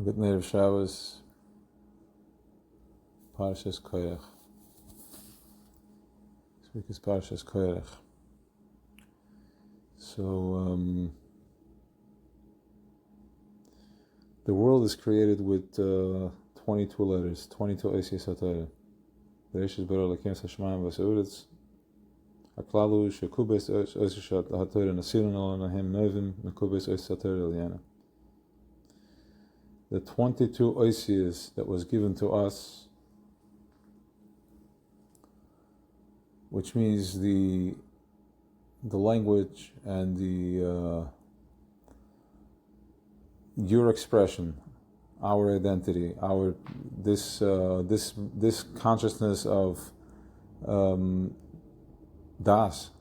Good night of Shabbos, Parshas Koyach. This week is Parshas Koyach. So, the world is created with 22 letters, 22 Oisies HaTorah. Bereshis bara Elokim Hashemayim v'Ha'aretz. Haklalu shekubes Oisies HaTorah nasirin alahem novim mekubes Oisies HaTorah Eliana. The 22 Oisies that was given to us, which means the language and your expression, our identity, our this consciousness of das.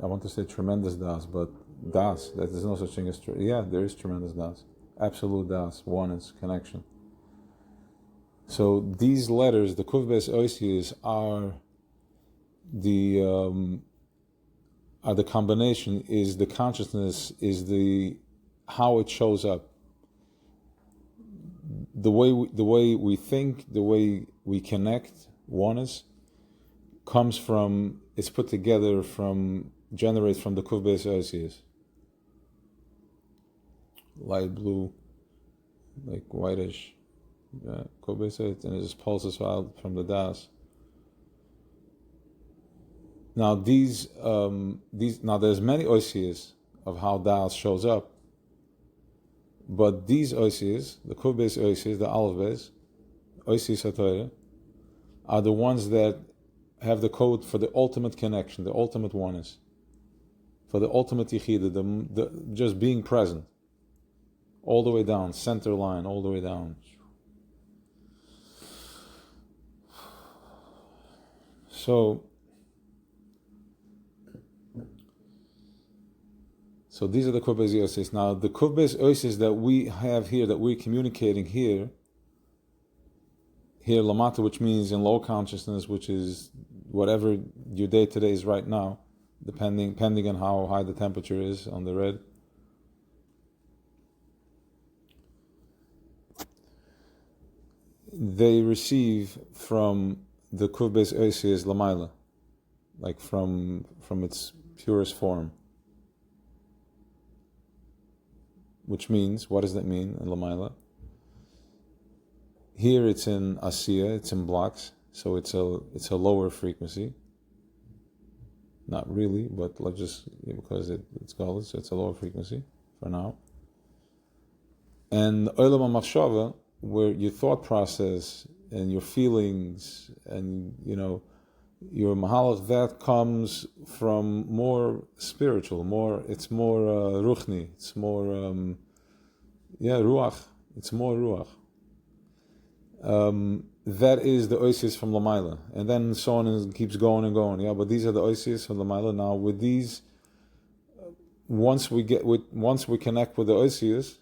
I want to say tremendous das, but das, that there's no such thing as there is tremendous das, absolute das, oneness, connection. So these letters, the Kuv Beis Oisies, are the combination, is the consciousness, is the how it shows up. The way we think, the way we connect, oneness, comes from, it's put together from, generates from the Kuv Beis Oisies. Light blue, like whitish, Kuv Beis Oisies, and it just pulses out from the das. Now these now there's many Oisies of how das shows up, but these Oisies, the Kuv Beis Oisies, the Aleph Beis, Oisies HaTorah, are the ones that have the code for the ultimate connection, the ultimate oneness, for the ultimate yichida, the just being present, all the way down, center line, all the way down. So these are the Kuv Beis Oisies. Now the Kuv Beis Oisies that we have here, that we're communicating here Lamata, which means in low consciousness, which is whatever your day today is right now, depending on how high the temperature is on the red. They receive from the Kuv Beis Oisies Lamaila, like from its purest form. Which means, what does that mean in Lamaila? Here it's in Asiya, it's in blocks, so it's a lower frequency. Not really, but let's just, because it's Galus, so it's a lower frequency for now. And Olam HaMachshava, where your thought process and your feelings and your mahalach, that comes from more spiritual, it's more ruchni, it's more ruach, it's more ruach. That is the Oisies from Lamaila, and then so on, and keeps going and going. But these are the Oisies from Lamaila. Now with these, once we connect with the Oisies,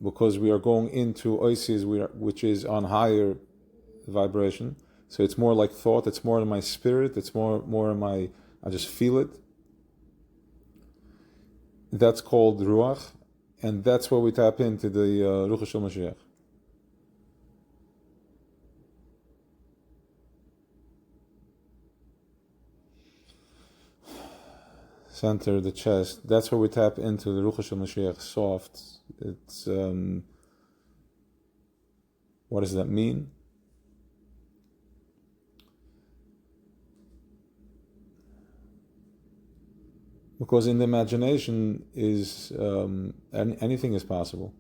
because we are going into Oisies which is on higher vibration, so it's more like thought, it's more in my spirit, it's more in my, I just feel it. That's called Ruach, and that's where we tap into the Ruach Shel Mashiach. Center, the chest, that's where we tap into the Ruach Shel Mashiach, soft. It's, what does that mean? Because in the imagination is anything is possible.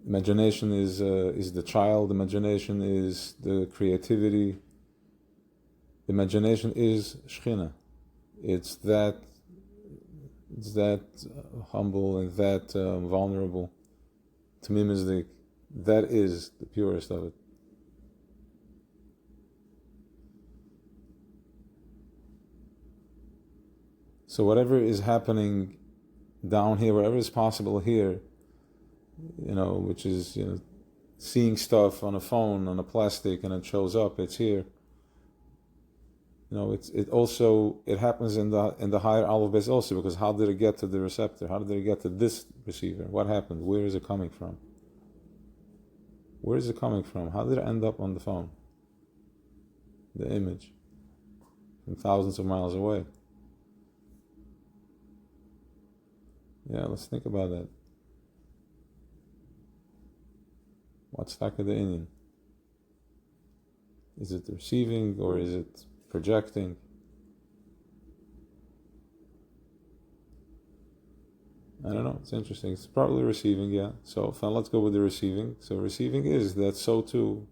Imagination is the child. Imagination is the creativity. Imagination is Shechina. It's that humble and that vulnerable. Tamim is that is the purest of it. So whatever is happening down here, whatever is possible here, which is seeing stuff on a phone, on a plastic, and it shows up, it's here. it happens in the higher Aleph base also, because how did it get to the receptor? How did it get to this receiver? What happened? Where is it coming from? Where is it coming from? How did it end up on the phone? The image from thousands of miles away. Yeah, let's think about that. What's Taka the Indian? Is it receiving or is it projecting? I don't know, it's interesting. It's probably receiving, yeah. So fine, let's go with the receiving. So receiving is that so too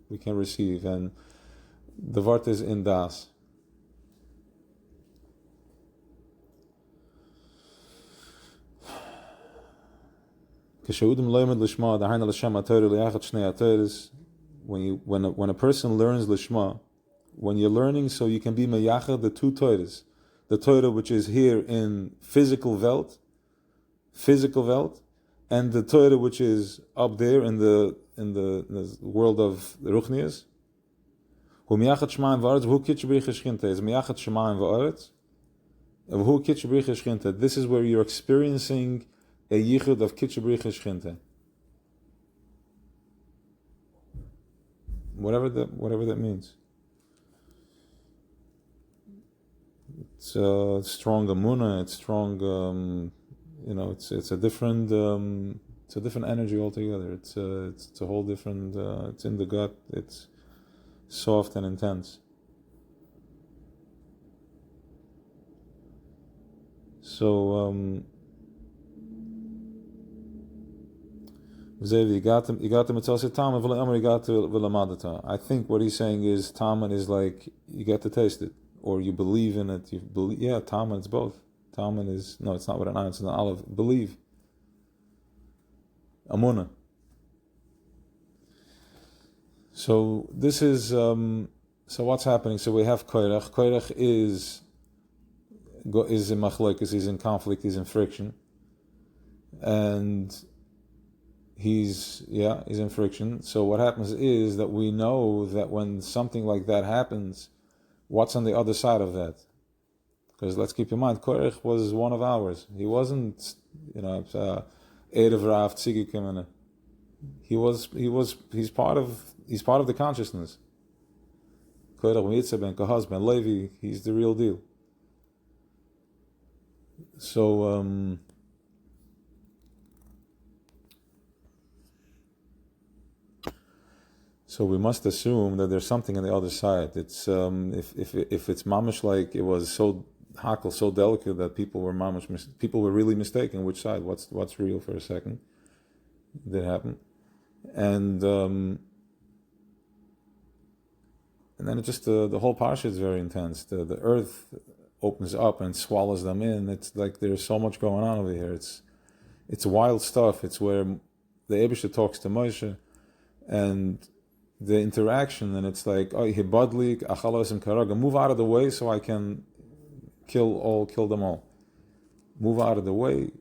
we can receive, and the vart is in das. When a person learns lishma, when you're learning, so you can be meyachad the two Torahs, the Torah which is here in physical Welt, and the Torah which is up there in the world of the Ruchnias. This is where you're experiencing a yichud of kitchabrich shchinte. Whatever that means. It's strong amuna. It's strong. It's a different. It's a different energy altogether. It's a whole different. It's in the gut. It's soft and intense. So. I think what he's saying is Talmud is like you get to taste it, or you believe in it. You believe, yeah. Talmud is both. Talmud is no, it's not with an I, it's an aleph. Believe. Amunah. So this is so what's happening. So we have Koirach. Koirach is in machlokes, he's in conflict, he's in friction, and he's in friction. So what happens is that we know that when something like that happens, what's on the other side of that? Because let's keep in mind, Korech was one of ours. He wasn't, Erev Rav Tzigi Kimene. He's part of the consciousness. Korech Mitzvah Ben Kahaz Ben Levi, he's the real deal. So So we must assume that there's something on the other side. It's if it's mamish like it was so hakel, so delicate that people were really mistaken which side, what's real for a second. Did happen, and then it just the whole parsha is very intense. The earth opens up and swallows them in. It's like there's so much going on over here. It's wild stuff. It's where the Eibusha talks to Moshe, and the interaction, and it's like, oh, hibadlik achalos and karaga, move out of the way so I can kill them all. Move out of the way.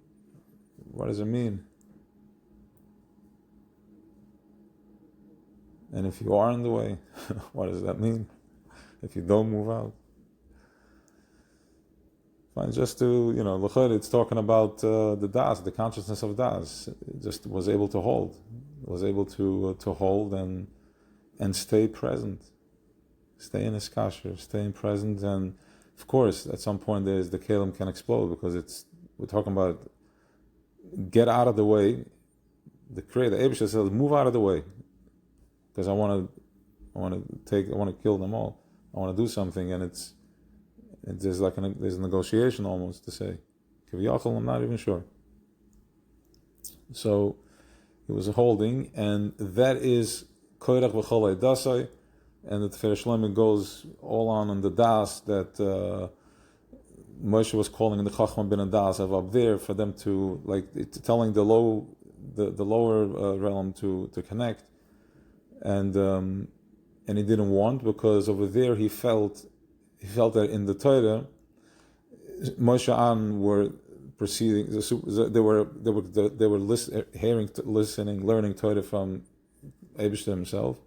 What does it mean? And if you are in the way, what does that mean? If you don't move out. Fine, just to, it's talking about the das, the consciousness of das. It just was able to hold. To hold and stay present. Stay in his kasher, stay in present, and of course, at some point the kelim can explode, because we're talking about get out of the way. The creator, the Eibusha says, move out of the way, because I want to kill them all. I want to do something, and there's a negotiation almost to say. Kiviyachol, I'm not even sure. So it was a holding, and that is Koirach v'cholei dasai, and the Tefer Shlomo goes all on in the das that Moshe was calling in the Chachma bin Das of up there for them to telling the lower realm to connect, and he didn't want, because over there he felt that in the Torah Moshe An were proceeding. They were listening, learning Torah from Eibusha himself,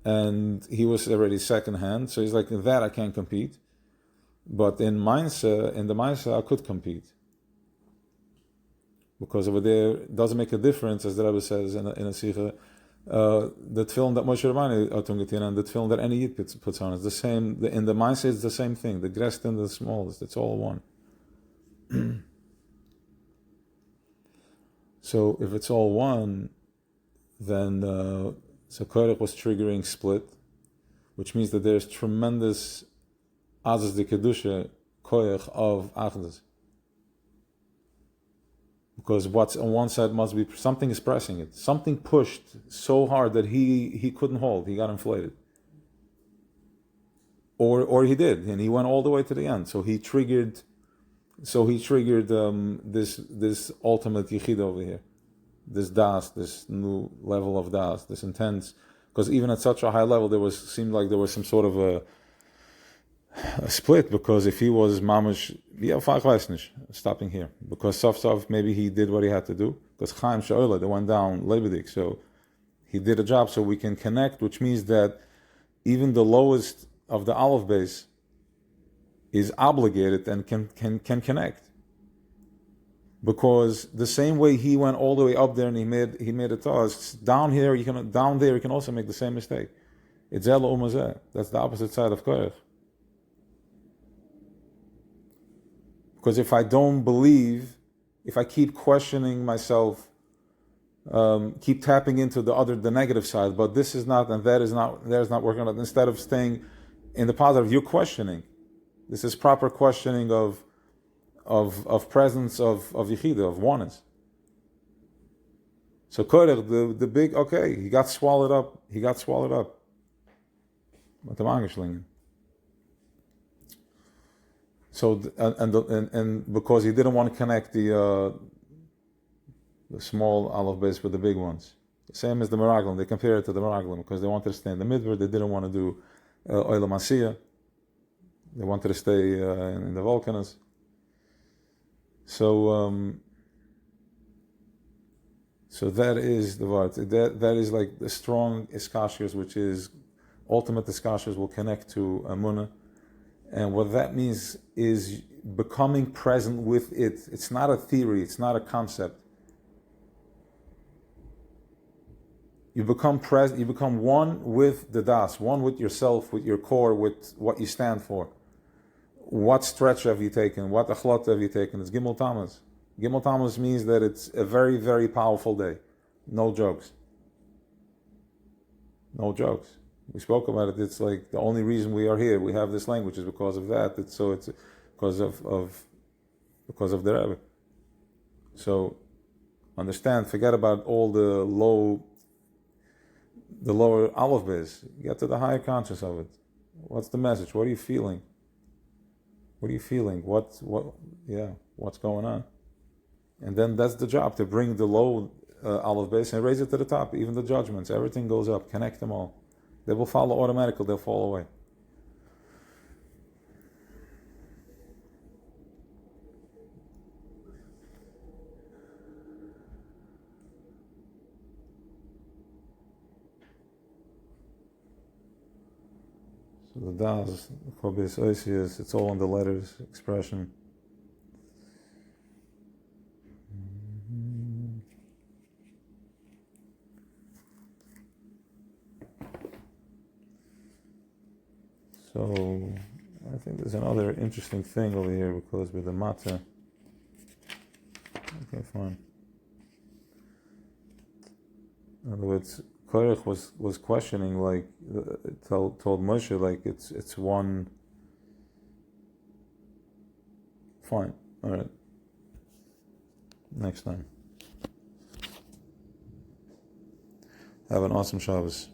and he was already second hand. So he's like, in that I can't compete. But in the Mainsa, I could compete. Because over there, it doesn't make a difference, as the Rebbe says in a Sikha, the tefillin that Moshe Rabbani atungetin and the tefillin that any Yid puts on is the same. In the Mainsa, it's the same thing. The greatest and the smallest, it's all one. So if it's all one, then so Korach was triggering split, which means that there's tremendous Azaz de Kedusha Koyach of Achdus. Because what's on one side must be, something is pressing it. Something pushed so hard that he couldn't hold. He got inflated. Or he did, and he went all the way to the end. So he triggered this ultimate yichid over here. This das, this new level of das, this intense. Because even at such a high level, seemed like there was some sort of a split, because if he was mamash, stopping here, because soft maybe he did what he had to do, because Chaim Sha'ola, they went down Lebedik, so he did a job, so we can connect, which means that even the lowest of the Aleph base is obligated and can connect, because the same way he went all the way up there and he made a task down there, you can also make the same mistake. It's Ela Umazeh. That's the opposite side of Korach. Because if I don't believe, if I keep questioning myself, keep tapping into the negative side, but this is not, and that is not working out, instead of staying in the positive, you're questioning. This is proper questioning of presence of Yechidah, of oneness. So Korach, the big, okay, he got swallowed up. Mit dem Angeschlingen. So and because he didn't want to connect the small Aleph base with the big ones, same as the Meraglim. They compare it to the Meraglim because they wanted to stay in the midbar. They didn't want to do Olam Asiyah. They wanted to stay in the volcanoes. So that is the word. That is like the strong iskashers, which is ultimate iskashers will connect to Amunah. And what that means is becoming present with it. It's not a theory, it's not a concept. You become present, you become one with the das, one with yourself, with your core, with what you stand for. What stretch have you taken? What achlot have you taken? It's Gimel Tammuz. Gimel Tammuz means that it's a very, very powerful day. No jokes. No jokes. We spoke about it. It's like the only reason we are here. We have this language is because of that. It's because of the Rebbe. So understand. Forget about all the lower Aleph base. Get to the higher conscious of it. What's the message? What are you feeling? What are you feeling? What's going on? And then that's the job, to bring the low Aleph base and raise it to the top. Even the judgments, everything goes up. Connect them all. They will follow automatically. They'll fall away. So the das, the Kobes Oisius, it's all in the letters, expression. So I think there's another interesting thing over here because with the matzah. Okay, fine. In other words, Korach was questioning, like told Moshe, like it's one. Fine, all right. Next time. Have an awesome Shabbos.